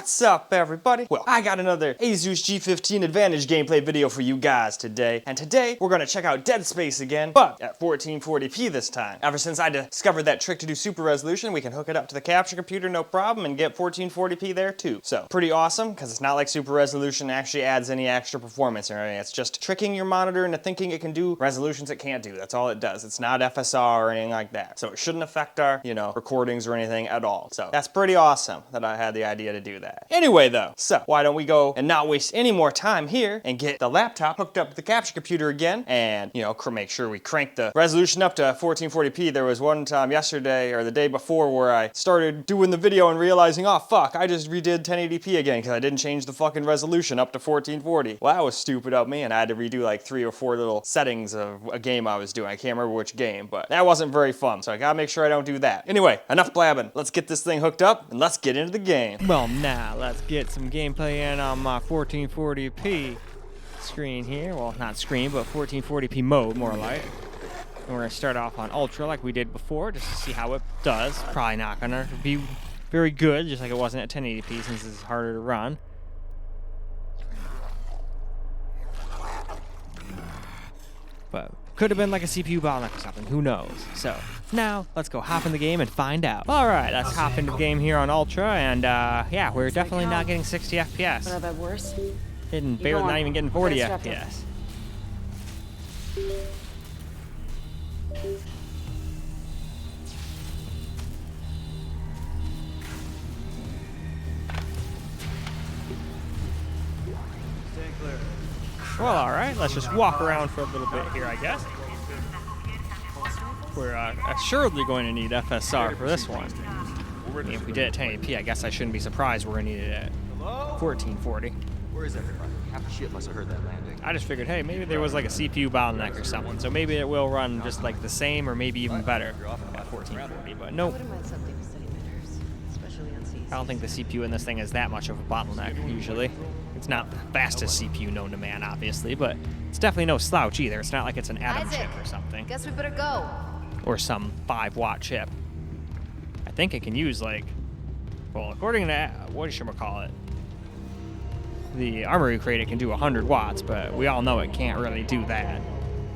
What's up, everybody? Well, I got another Asus G15 Advantage gameplay video for you guys today, and today we're gonna check out Dead Space again, but at 1440p this time. Ever since I discovered that trick to do super resolution, we can hook it up to the capture computer no problem and get 1440p there too. So, pretty awesome, because it's not like super resolution actually adds any extra performance or anything. It's just tricking your monitor into thinking it can do resolutions it can't do. That's all it does. It's not FSR or anything like that. So it shouldn't affect our, recordings or anything at all. So that's pretty awesome that I had the idea to do that. Anyway though, so why don't we go and not waste any more time here and get the laptop hooked up to the capture computer again and, make sure we crank the resolution up to 1440p. There was one time yesterday or the day before where I started doing the video and realizing, oh fuck, I just redid 1080p again because I didn't change the fucking resolution up to 1440. Well, that was stupid of me, and I had to redo like 3 or 4 little settings of a game I was doing. I can't remember which game, but that wasn't very fun, so I gotta make sure I don't do that. Anyway, enough blabbing. Let's get this thing hooked up and let's get into the game. Well, now let's get some gameplay in on my 1440p screen here. Well, not screen, but 1440p mode, more like. And we're gonna start off on Ultra like we did before, just to see how it does. Probably not gonna be very good, just like it wasn't at 1080p since it's harder to run. But could have been like a CPU bottleneck or something, who knows. So now let's go hop in the game and find out. All right, let's hop into the game here on Ultra, and yeah, we're definitely not getting 60 FPS. Not that worse. Barely not even getting 40 FPS. Well, all right, let's just walk around for a little bit here, I guess. We're assuredly going to need FSR for this one. I mean, if we did it at 1080p, I guess I shouldn't be surprised we're going to need it at 1440. Where is everybody? Half the ship must have heard that landing. I just figured, hey, maybe there was like a CPU bottleneck or something, so maybe it will run just like the same or maybe even better at 1440, but nope. I don't think the CPU in this thing is that much of a bottleneck, usually. It's not the fastest CPU known to man, obviously, but it's definitely no slouch either. It's not like it's an Atom chip or something. Guess we better go. Or some 5-watt chip. I think it can use like, well, according to, what should we call it? The Armory Crate, it can do 100 watts, but we all know it can't really do that.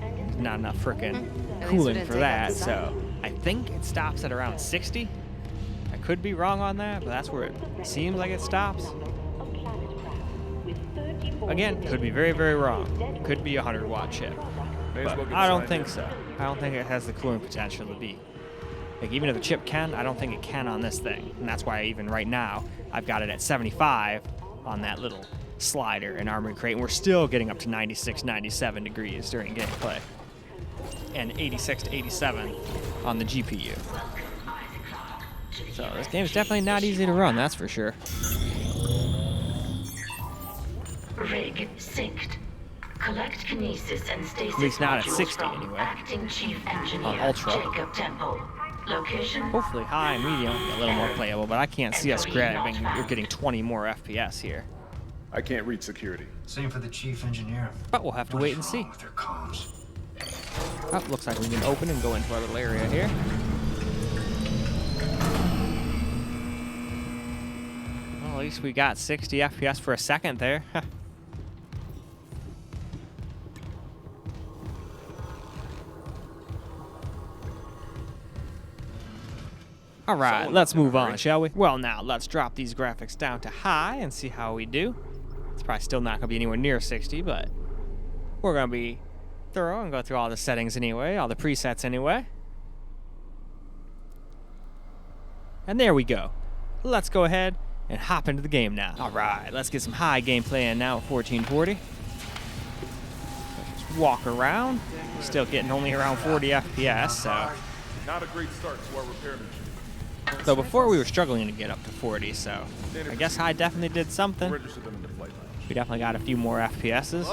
There's not enough frickin' cooling for that, so I think it stops at around 60. I could be wrong on that, but that's where it seems like it stops. Again, could be very, very wrong. It could be a 100-watt chip, but I don't think so. I don't think it has the cooling potential to be. Like, even if the chip can, I don't think it can on this thing, and that's why even right now, I've got it at 75 on that little slider in Armory Crate, and we're still getting up to 96, 97 degrees during gameplay, and 86 to 87 on the GPU. So this game's definitely not easy to run, that's for sure. Rig synced. Collect kinesis and stasis. At least not at modules 60 from anyway. Acting Chief Engineer On Ultra. Jacob Temple. Location. Hopefully high and medium will be a little more playable, but I can't see us grabbing. We're getting 20 more FPS here. I can't read security. Same for the chief engineer. But we'll have to wait and see. With their comms. Oh, looks like we can open and go into our little area here. Well, at least we got 60 FPS for a second there. All right, let's move on, shall we? Well, now let's drop these graphics down to high and see how we do. It's probably still not gonna be anywhere near 60, but we're gonna be thorough and go through all the settings anyway, all the presets anyway. And there we go. Let's go ahead and hop into the game now. All right, let's get some high gameplay in now at 1440. Let's just walk around. We're still getting only around 40 FPS, so. Not a great start to our repair mission. So before we were struggling to get up to 40, so I guess I definitely did something. We definitely got a few more FPSs.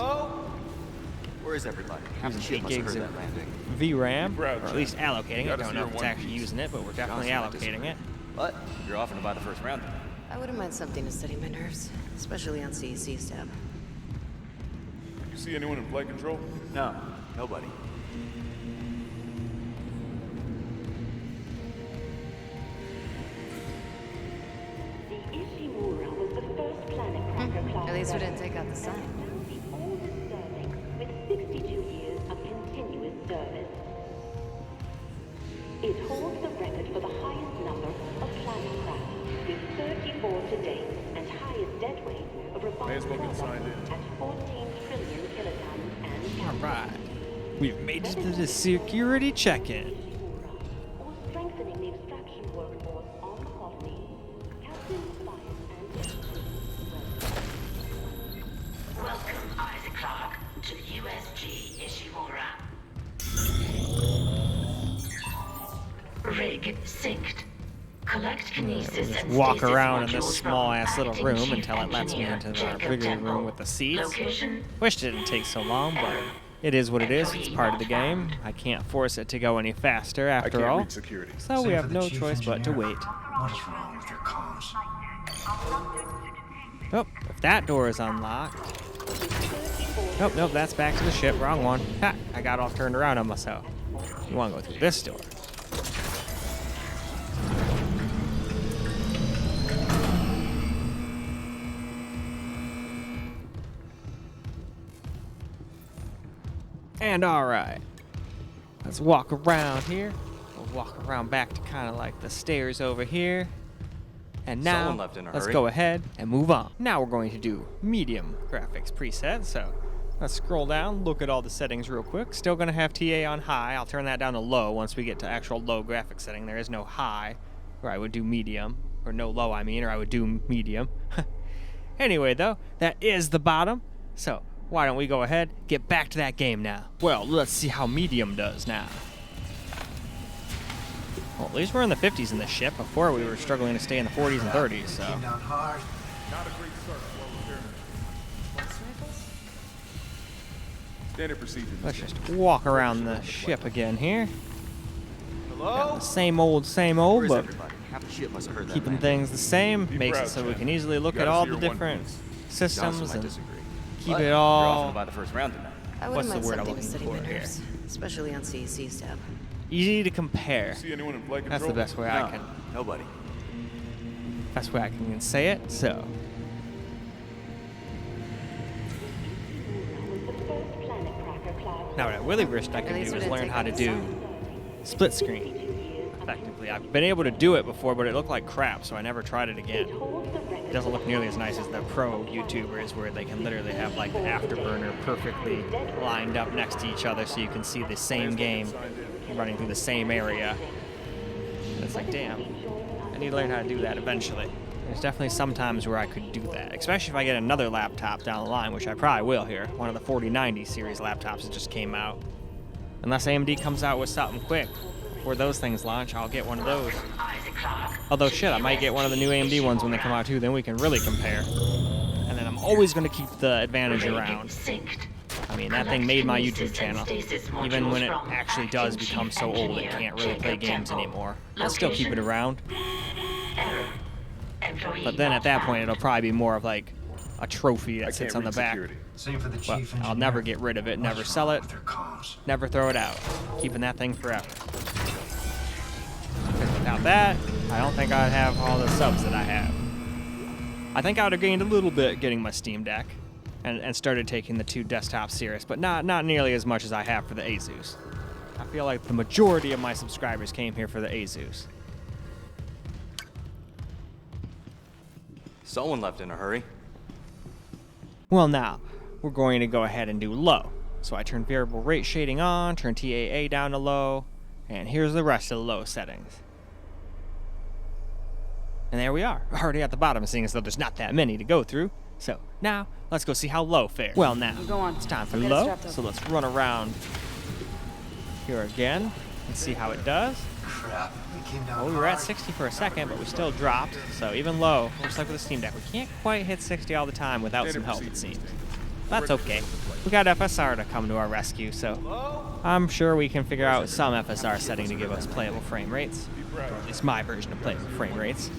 Where is everybody? Half the Using ship 8 must have gigs heard of that landing. VRAM, or at least allocating it. Don't know if it's actually using it, but we're definitely allocating it. But you're offering to buy the first round. I wouldn't mind something to steady my nerves, especially on CEC's tab. You see anyone in flight control? No, nobody. The Ishimura was the At least we didn't take out the sign. The oldest serving with 62 years of continuous service. It holds the record for the highest number of planet crashes, with 34 to date, and highest dead weight of May as well get refined signed in. at 14 trillion kilotons and All right. We've made it to the security check-in. or strengthening the extraction workforce on the colony. Captain Spies and Welcome, Isaac Clarke, to USG Ishimura. Rig synced. Collect kinesis and Walk stasis around in modules this from small-ass little acting room chief until it lets me engineer into our Jacob bigger Temple. room with the seats. Location Wish it didn't take so long, but it is what it is. It's part of the game. I can't force it to go any faster I after can't all. read security. So Same we for have the no chief choice but to engineer. wait. What is wrong with your comms? Oh, if that door is unlocked. Nope, nope, that's back to the ship. Wrong one. Ha! I got all turned around on myself. You want to go through this door? And alright. Let's walk around here. We'll walk around back to kind of like the stairs over here. And now, Someone left in a let's hurry. go ahead and move on. Now we're going to do medium graphics preset. So let's scroll down, look at all the settings real quick. Still going to have TA on high. I'll turn that down to low once we get to actual low graphics setting. There is no high, where I would do medium. Or no low, I mean, or I would do medium. Anyway, though, that is the bottom. So why don't we go ahead, get back to that game now. Well, let's see how medium does now. Well, at least we're in the 50s in this ship. Before we were struggling to stay in the 40s and 30s, so. Came down hard. Not a great start to our repair mission. Pulse rifles? Standard procedure. Let's just walk around the ship again here. Got the same old, Where's but everybody? Half the ship must have heard that keeping landing. things the same. Be Makes proud, it so we Chad. can easily look You at gotta all see the your one different piece. systems Johnson might and disagree. keep But it You're all often by the first round tonight. I What's wouldn't the mind word I'm something to looking steady for my here? nerves, especially on CEC's tab. easy to compare. See anyone in flight That's control? the best way I can. Nobody. Best way I can say it. So. was the first planet cracker class. Now what I really wished I could At least do we is didn't learn take how out to the do sign. split screen effectively. I've been able to do it before, but it looked like crap, so I never tried it again. It doesn't look nearly as nice as the pro YouTubers where they can literally have like the afterburner perfectly lined up next to each other so you can see the same game running through the same area. And it's like, damn, I need to learn how to do that eventually. There's definitely some times where I could do that, especially if I get another laptop down the line, which I probably will here. One of the 4090 series laptops that just came out. Unless AMD comes out with something quick before those things launch, I'll get one of those. Isaac Clarke. Although shit, I might get one of the new AMD ones when they come out too, then we can really compare. And then I'm always going to keep the Advantage around. Synced. I mean, that thing made my YouTube channel. Even when it actually does become so old it can't really play games anymore. I'll still keep it around. But then at that point it'll probably be more of like a trophy I that sits can't on the read back. security. Same for the But chief engineer. I'll never get rid of it, What never is sell wrong it, with their comms? never throw it out. Keeping that thing forever. Because without that, I don't think I'd have all the subs that I have. I think I would have gained a little bit getting my Steam Deck and started taking the two desktops serious, but not nearly as much as I have for the Asus. I feel like the majority of my subscribers came here for the Asus. Someone left in a hurry. Well now, we're going to go ahead and do low. So I turn variable rate shading on, turn TAA down to low, and here's the rest of the low settings. And there we are, already at the bottom, seeing as though there's not that many to go through. So now, let's go see how low fares. Well now, Go on. it's time for Get it low, strapped up. so let's run around here again and see how it does. Crap. We came down Oh, we were at hard. 60 for a second, but we still dropped. So even low, just like with the Steam Deck, we can't quite hit 60 all the time without some help, it seems. That's okay. We got FSR to come to our rescue, so I'm sure we can figure out some FSR setting to give us playable frame rates. Or at least my version of playable frame rates.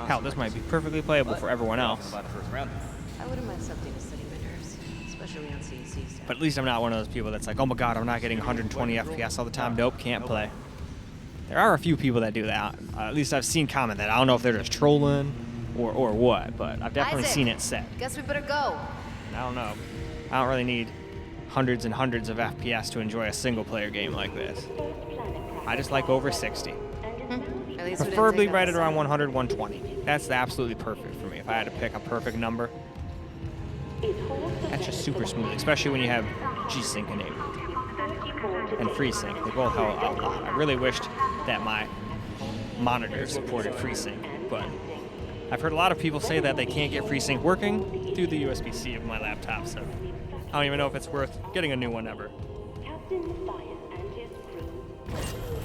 Hell, this might be perfectly playable for everyone You're else. often by the first round tonight. I wouldn't mind something to steady my nerves, especially on CEC's tab. But at least I'm not one of those people that's like, oh my god, I'm not getting 120 FPS all the time. Nope, can't play. There are a few people that do that. At least I've seen comment that. I don't know if they're just trolling or what, but I've definitely Isaac, seen it set. Guess we better go. I don't know. I don't really need hundreds and hundreds of FPS to enjoy a single-player game like this. I just like over 60. At least we didn't Preferably take right up at the around sun. 100, 120. That's absolutely perfect for me. If I had to pick a perfect number, that's just super smooth, especially when you have G-Sync enabled and FreeSync. They both help out a lot. I really wished that my monitor supported FreeSync, but I've heard a lot of people say that they can't get FreeSync working through the USB-C of my laptop, so I don't even know if it's worth getting a new one ever. Captain Matthias and his crew.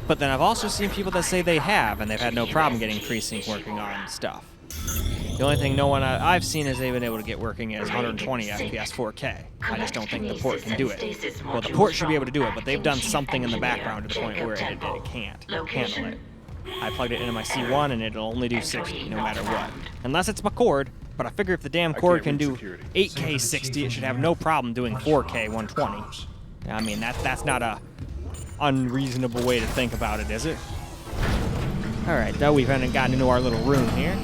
But then I've also seen people that say they have, and they've had no problem getting FreeSync working on stuff. The only thing no one I've seen is they've been able to get working is 120 FPS 4K. I just don't think the port can do it. Well, the port should be able to do it, but they've done something in the background to the point where it can't handle it. I plugged it into my C1 and it'll only do 60 no matter what. Unless it's my cord, but I figure if the damn cord can do 8K 60, it should have no problem doing 4K 120. I mean, that's not a unreasonable way to think about it, is it? Alright, though, we've gotten into our little room here.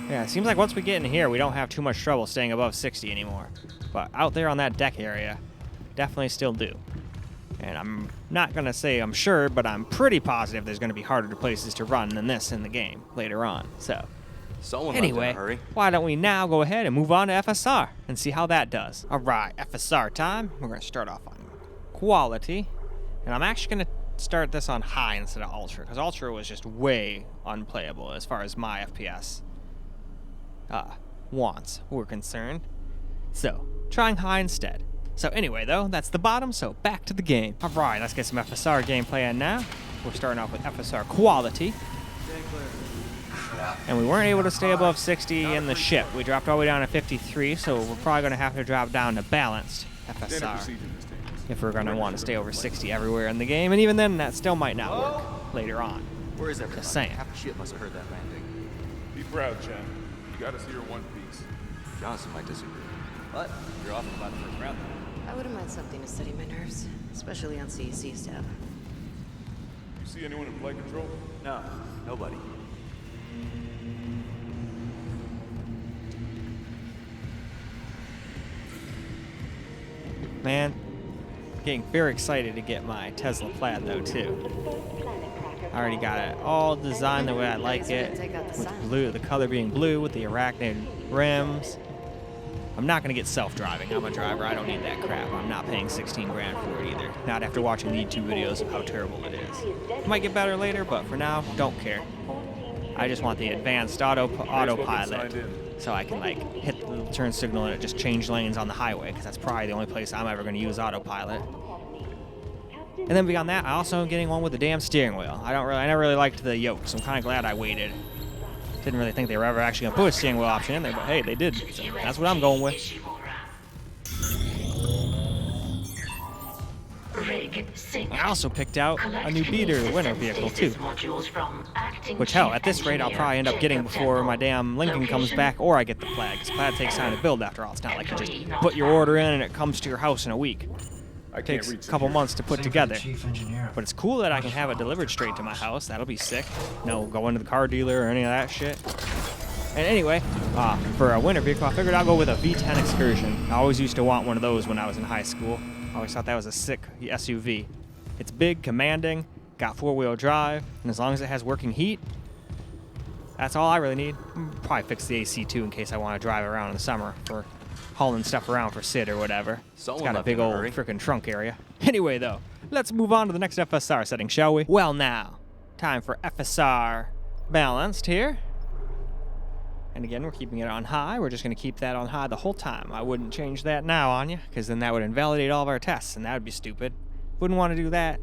Yeah, it seems like once we get in here, we don't have too much trouble staying above 60 anymore. But out there on that deck area, definitely still do. And I'm not going to say I'm sure, but I'm pretty positive there's going to be harder places to run than this in the game later on. So, Someone left in anyway, a hurry. why don't we now go ahead and move on to FSR and see how that does. All right, FSR time. We're going to start off on quality. And I'm actually going to start this on high instead of ultra, because ultra was just way unplayable as far as my FPS wants were concerned. So, trying high instead. So anyway, though, that's the bottom, so back to the game. All right, let's get some FSR gameplay in now. We're starting off with FSR Quality. And we weren't able to stay above 60 in the ship. We dropped all the way down to 53, so we're probably going to have to drop down to Balanced FSR if we're going to want to stay over 60 everywhere in the game. And even then, that still might not work later on. Where is everybody? Just saying. Half the ship must have heard that landing. Be proud, champ. You got us here in one piece. Johnson might disagree. But you're off in about the first round. I wouldn't mind something to steady my nerves, especially on CEC stuff. You see anyone in flight control? No, nobody. Man, getting very excited to get my Tesla Plaid, though, too. I already got it all designed the way I like it, with blue, the color being blue with the arachnid rims. I'm not gonna get self-driving. I'm a driver. I don't need that crap. I'm not paying 16 grand for it either. Not after watching the YouTube videos of how terrible it is. It might get better later, but for now, don't care. I just want the advanced autopilot, so I can like hit the little turn signal and it just change lanes on the highway, because that's probably the only place I'm ever gonna use autopilot. And then beyond that, I also am getting one with the damn steering wheel. I never really liked the yoke, so I'm kind of glad I waited. Didn't really think they were ever actually going to put a steering wheel option in there, but hey, they did. So that's what I'm going with. I also picked out a new beater winter vehicle too. Which hell, at this rate, I'll probably end up getting before my damn Lincoln comes back, or I get the Plaid, because Plaid takes time to build after all. It's not like you just put your order in and it comes to your house in a week. It takes a couple months to put together. But it's cool that I can have it delivered straight to my house. That'll be sick. No going to the car dealer or any of that shit. And anyway, for a winter vehicle, I figured I'll go with a V10 Excursion. I always used to want one of those when I was in high school. I always thought that was a sick SUV. It's big, commanding, got four-wheel drive, and as long as it has working heat, that's all I really need. Probably fix the AC too in case I want to drive around in the summer for hauling stuff around for Sid or whatever. It's got a big old freaking trunk area. Anyway, though, let's move on to the next FSR setting, shall we? Well, now, time for FSR Balanced here. And again, we're keeping it on high. We're just going to keep that on high the whole time. I wouldn't change that now on you, because then that would invalidate all of our tests, and that would be stupid. Wouldn't want to do that,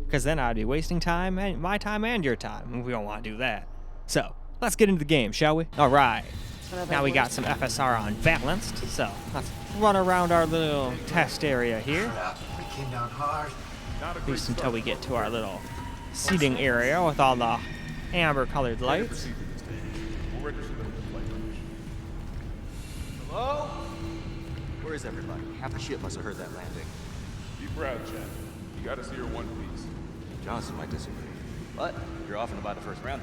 because then I'd be wasting time, and my time and your time. We don't want to do that. So, let's get into the game, shall we? All right. Now we got some FSR on Balanced, so let's run around our little test area here. We came down hard. At least until we get to our little seating area with all the amber-colored lights. We'll register them with flight permission. Hello? Where is everybody? Half the ship must have heard that landing. Be proud, champ. You got us here in one piece. Johnson might disagree. But you're off in about the first round.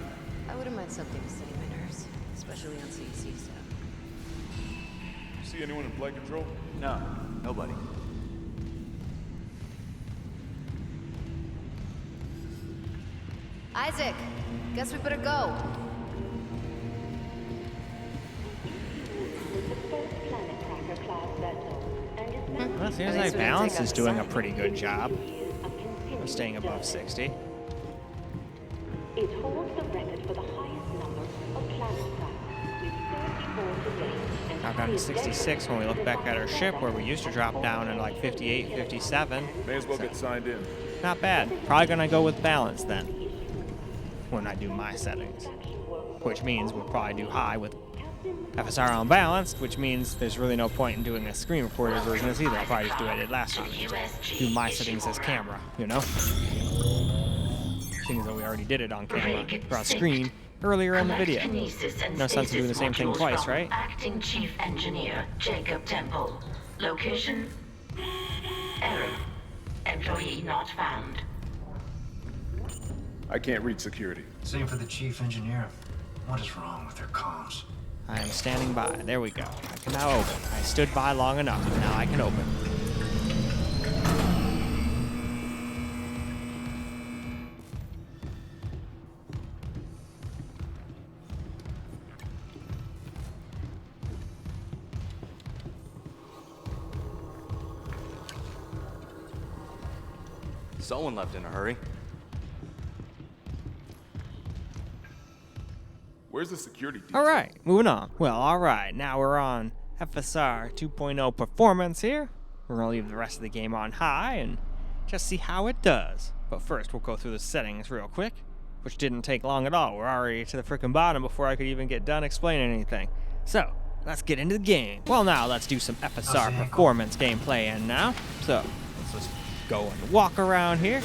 I wouldn't mind something to steady my nerves, especially on CEC stuff. You see anyone in flight control? No, nobody. Isaac, guess we better go. Well, it seems like Balance is doing a pretty good job of staying above 60. It holds the record for the highest number of planet crashes, with 34 today. And Now down to 66 when we look back at our ship, where we used to drop down in like 58, 57. May as well get signed in. Not bad. Probably gonna go with Balance then, when I do my settings. Which means we'll probably do high with FSR Unbalanced, which means there's really no point in doing a screen recorded version of this either. I'll probably just do what I did last time. Just do my settings as camera, you know? Seeing as though we already did it on camera, or on screen, earlier in the video. No sense in doing the same thing twice, right? Acting Chief Engineer Jacob Temple. Location? Error. Employee not found. I can't reach security. Same for the chief engineer. What is wrong with their comms? I am standing by. There we go. I can now open. I stood by long enough. Now I can open. Someone left in a hurry. Where's the security detail? All right, moving on. Well, all right, now we're on FSR 2.0 Performance here. We're gonna leave the rest of the game on high and just see how it does. But first, we'll go through the settings real quick, which didn't take long at all. We're already to the frickin' bottom before I could even get done explaining anything. So, let's get into the game. Well, now let's do some FSR Performance gameplay in now. So, let's just go and walk around here.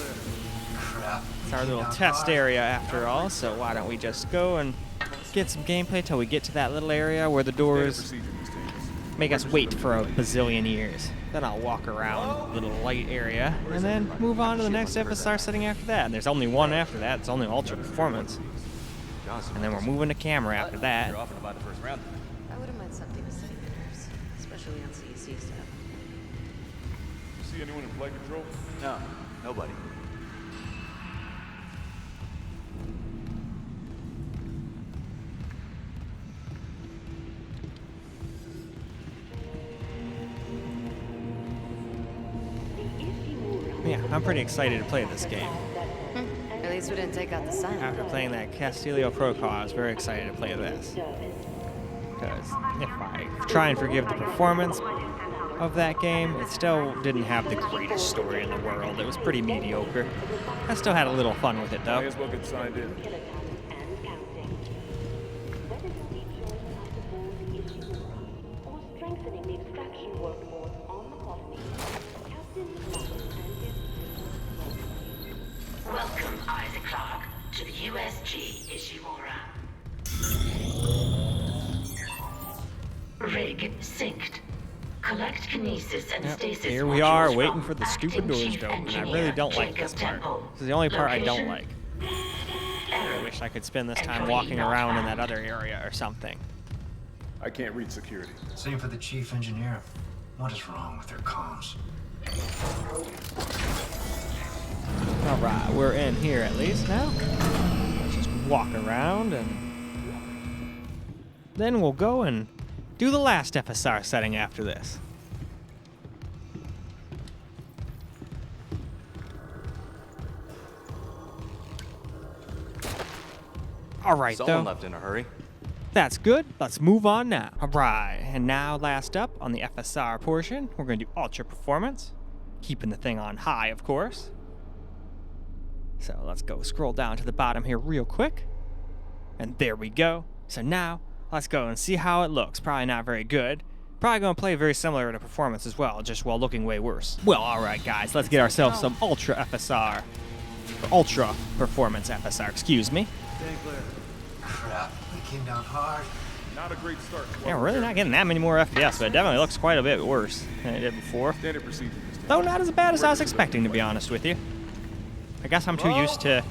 Crap. It's our little test area after all, so why don't we just go and get some gameplay till we get to that little area where the doors make us wait for a bazillion years. Then I'll walk around the little light area and then move on to the next FSR setting after that. And there's only one after that. It's only Ultra Performance. And then we're moving to camera after that. You're off by the first round. I wouldn't mind something to steady my nerves, especially on CEC stuff. You see anyone in flight control? No, nobody. Yeah, I'm pretty excited to play this game. At least we didn't take out the sun. After playing that Castillo Protocol, I was very excited to play this. Because if I try and forgive the performance of that game, it still didn't have the greatest story in the world. It was pretty mediocre. I still had a little fun with it, May though. as well get signed in. Welcome, Isaac Clarke, to the USG Ishimura. Rig synced. Collect kinesis and stasis Here we are, modules waiting from for the stupid Acting doors Chief to open. I Engineer really don't like Jacob this part. Temple. This is the only part I don't Location? like. Error. I wish I could spend this time Employee walking not around in that found. other area or something. I can't reach security. Same for the chief engineer. What is wrong with their comms? Alright, we're in here at least now. Let's just walk around and then we'll go and do the last FSR setting after this. Alright, Someone though. left in a hurry. That's good. Let's move on now. Alright, and now last up on the FSR portion, we're going to do Ultra Performance. Keeping the thing on high, of course. So let's go scroll down to the bottom here real quick. And there we go. So now, let's go and see how it looks. Probably not very good. Probably going to play very similar to Performance as well, just while looking way worse. Well, alright guys, let's get ourselves some Ultra FSR. Or Ultra Performance FSR, excuse me. Crap. They came down hard. Not a great start. Yeah, we're really not getting that many more FPS, but it definitely looks quite a bit worse than it did before. Standard procedure. Though not as bad as I was expecting, to be honest with you. I guess I'm too used to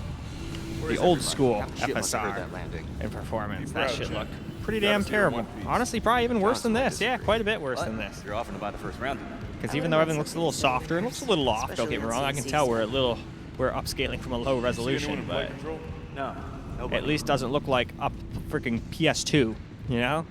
the old school Shit must have hurt FSR that landing. in performance. That proud, should Jack. look pretty You gotta damn see your terrible. One Piece. Honestly, probably even worse than Johnson this. might Yeah, disagree. quite a bit worse But than this. You're off and about the first round. Because even though everything looks a little softer, it looks a little off. Don't get me wrong. I can tell we're upscaling from a low See resolution, anyone in flight but control? No. Nobody. at least doesn't look like up freaking PS2. You know?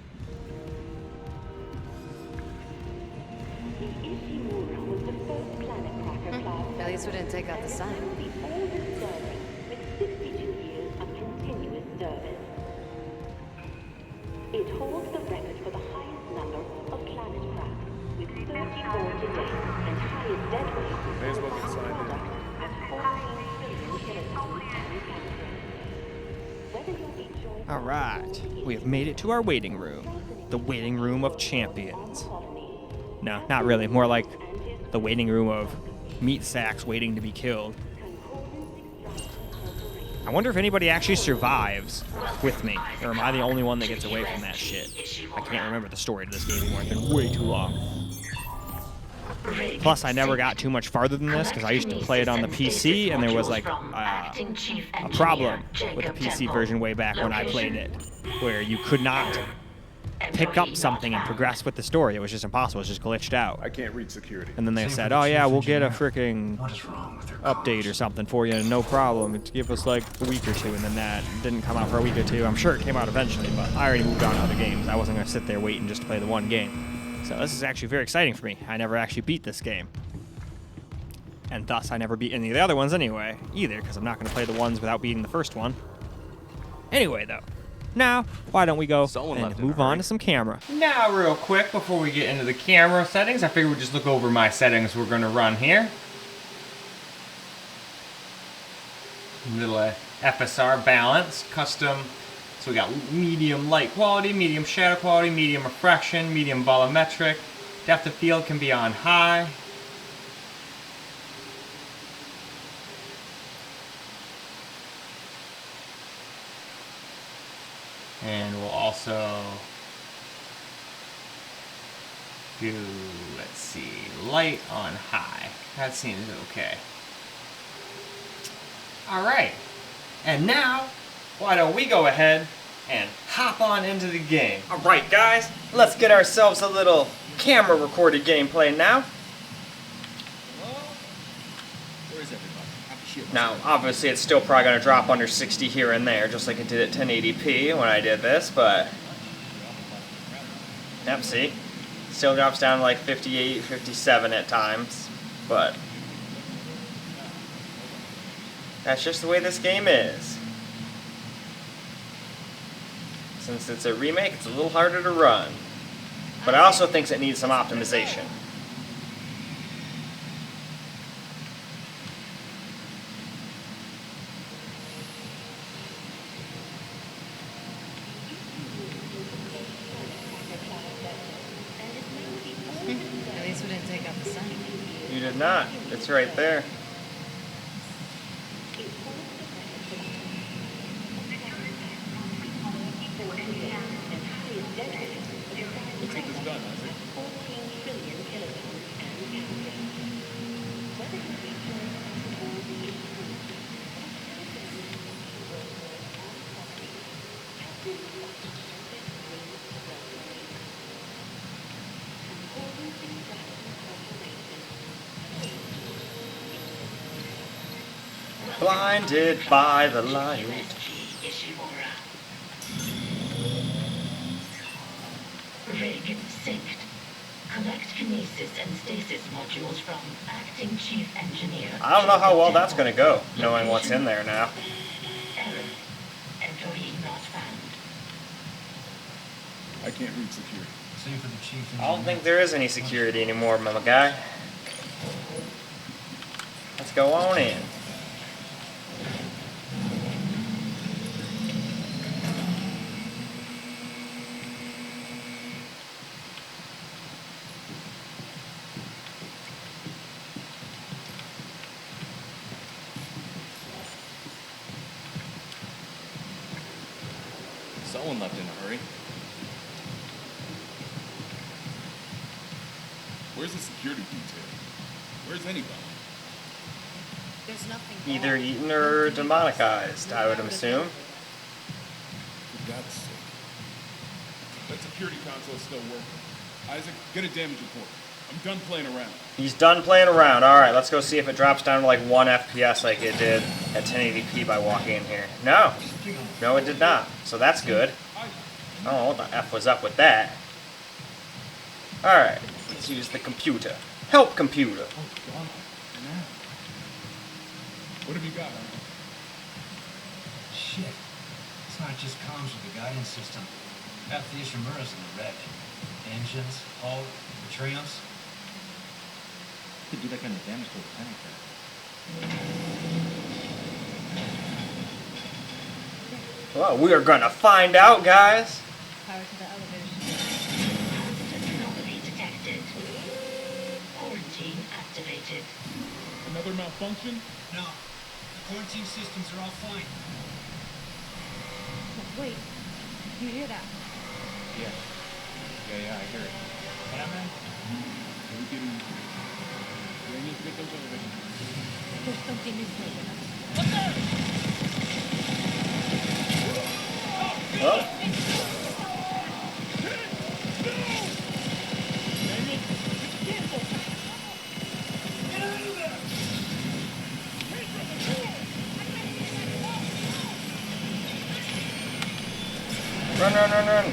The Ishimura was the first planet cracker class. At least we didn't take out the sign. The oldest service with 62 years of continuous service. It holds the record for the highest number of planet cracks, with 34 to date, and highest dead weight. May as well get signed in. All right. We have made it to our waiting room. The waiting room of champions. No, not really. More like the waiting room of meat sacks waiting to be killed. I wonder if anybody actually survives with me, or am I the only one that gets away from that shit? I can't remember the story to this game anymore. It's been way too long. Plus, I never got too much farther than this because I used to play it on the PC, and there was like a problem with the PC version way back when I played it, where you could not pick up something and progress with the story. It was just impossible. It was just glitched out. I can't read security. And then they Same for said, the "Oh yeah, chief we'll get a engineer. freaking What is wrong with their update or something for you, no problem. It's give us like a week or two," and then that didn't come out for a week or two. I'm sure it came out eventually, but I already moved on to other games. I wasn't gonna sit there waiting just to play the one game. So this is actually very exciting for me. I never actually beat this game. And thus I never beat any of the other ones anyway, either, because I'm not gonna play the ones without beating the first one. Anyway though, now, why don't we go Someone and left in a move on hurry. to some camera. Now, real quick, before we get into the camera settings, I figured we'd just look over my settings we're gonna run here. Little FSR Balanced, custom. So we got medium light quality, medium shadow quality, medium refraction, medium volumetric. Depth of field can be on high. And we'll also do, let's see, light on high. That seems okay. All right. And now, why don't we go ahead and hop on into the game. All right, guys, let's get ourselves a little camera recorded gameplay now. Where's everybody? Shit. Now, obviously, it's still probably going to drop under 60 here and there, just like it did at 1080p when I did this, but... Yep, see? Still drops down to like 58, 57 at times, but... That's just the way this game is. Since it's a remake, it's a little harder to run. But I also think it needs some optimization. At least we didn't take out the sign. You did not. It's right there. Let's get this done, Isaac. Blinded by the light. USG Ishimura. Rig synced. Collect kinesis and stasis modules from acting chief engineer. I don't know how well that's going to go, knowing what's in there now. Error. Employee not found. I can't read security. Same for the chief engineer. I don't think there is any security anymore, my guy. Let's go on in. Someone left in a hurry. Where's the security detail? Where's anybody? There's nothing. either eaten or demonicized, I would assume. For God's sake. That security console is still working. Isaac, get a damage report. I'm done playing around. He's done playing around. Alright, let's go see if it drops down to like 1 FPS like it did at 1080p by walking in here. No. No, it did not. So that's good. Oh, what the F was up with that? Alright, let's use the computer. Help computer. What have you got, man? Shit. It's not just comms with the guidance system. Half the Ishimura's in the wreck. Engines, hull, the triumphs. Could do that kind of damage to the tank there. Well, we are gonna find out, guys. Power to the elevator. Anomaly detected. Quarantine activated. Another malfunction? No. The quarantine systems are all fine. Wait, you hear that? Yeah. Yeah, I hear it. Yeah, man. Are we getting... We need to get those elevators. There's something missing. Oh. Run, run, run, run.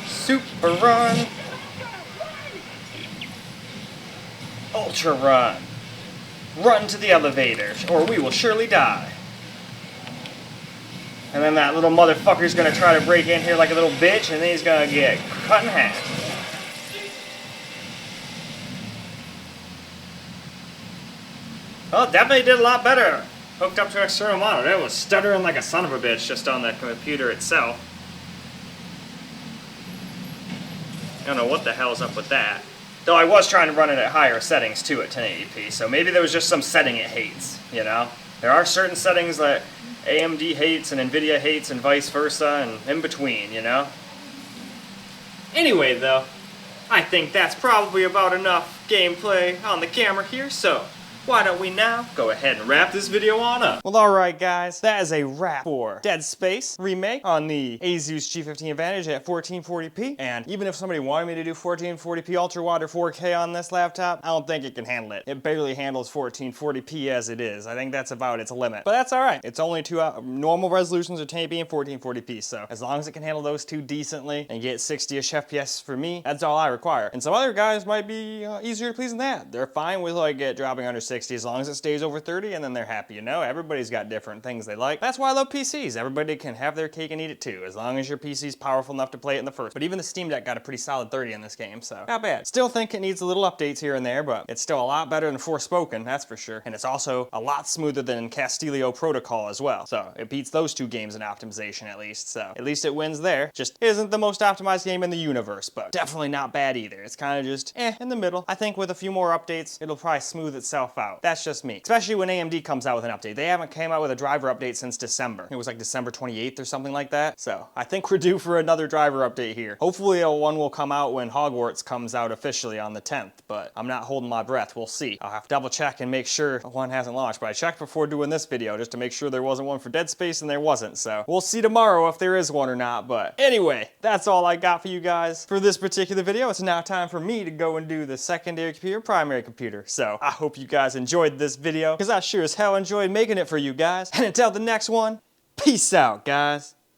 Super run. Ultra run. Run to the elevator, or we will surely die. And then that little motherfucker's gonna try to break in here like a little bitch, and then he's gonna get cut in half. Well, definitely did a lot better. Hooked up to an external monitor. It was stuttering like a son of a bitch just on the computer itself. I don't know what the hell's up with that. Though I was trying to run it at higher settings too at 1080p, so maybe there was just some setting it hates, you know? There are certain settings that AMD hates and Nvidia hates and vice versa and in between, you know? Anyway though, I think that's probably about enough gameplay on the camera here, so why don't we now go ahead and wrap this video on up? Well, alright guys, that is a wrap for Dead Space Remake on the Asus G15 Advantage at 1440p. And even if somebody wanted me to do 1440p ultra wide or 4K on this laptop, I don't think it can handle it. It barely handles 1440p as it is. I think that's about its limit. But that's alright. It's only two normal resolutions of 1080p and 1440p, so as long as it can handle those two decently and get 60-ish FPS for me, that's all I require. And some other guys might be easier to please than that. They're fine with like it dropping under 60 as long as it stays over 30, and then they're happy, you know? Everybody's got different things they like. That's why I love PCs. Everybody can have their cake and eat it too, as long as your PC's powerful enough to play it in the first. But even the Steam Deck got a pretty solid 30 in this game, so not bad. Still think it needs a little updates here and there, but it's still a lot better than Forspoken, that's for sure. And it's also a lot smoother than Castillo Protocol as well. So it beats those two games in optimization at least, so at least it wins there. Just isn't the most optimized game in the universe, but definitely not bad either. It's kind of just in the middle. I think with a few more updates, it'll probably smooth itself out. That's just me. Especially when AMD comes out with an update. They haven't came out with a driver update since December. It was like December 28th or something like that. So I think we're due for another driver update here. Hopefully one will come out when Hogwarts comes out officially on the 10th, but I'm not holding my breath. We'll see. I'll have to double check and make sure one hasn't launched, but I checked before doing this video just to make sure there wasn't one for Dead Space, and there wasn't. So we'll see tomorrow if there is one or not, but anyway, that's all I got for you guys for this particular video. It's now time for me to go and do the secondary computer, primary computer. So I hope you guys enjoyed this video, because I sure as hell enjoyed making it for you guys. And until the next one, peace out, guys.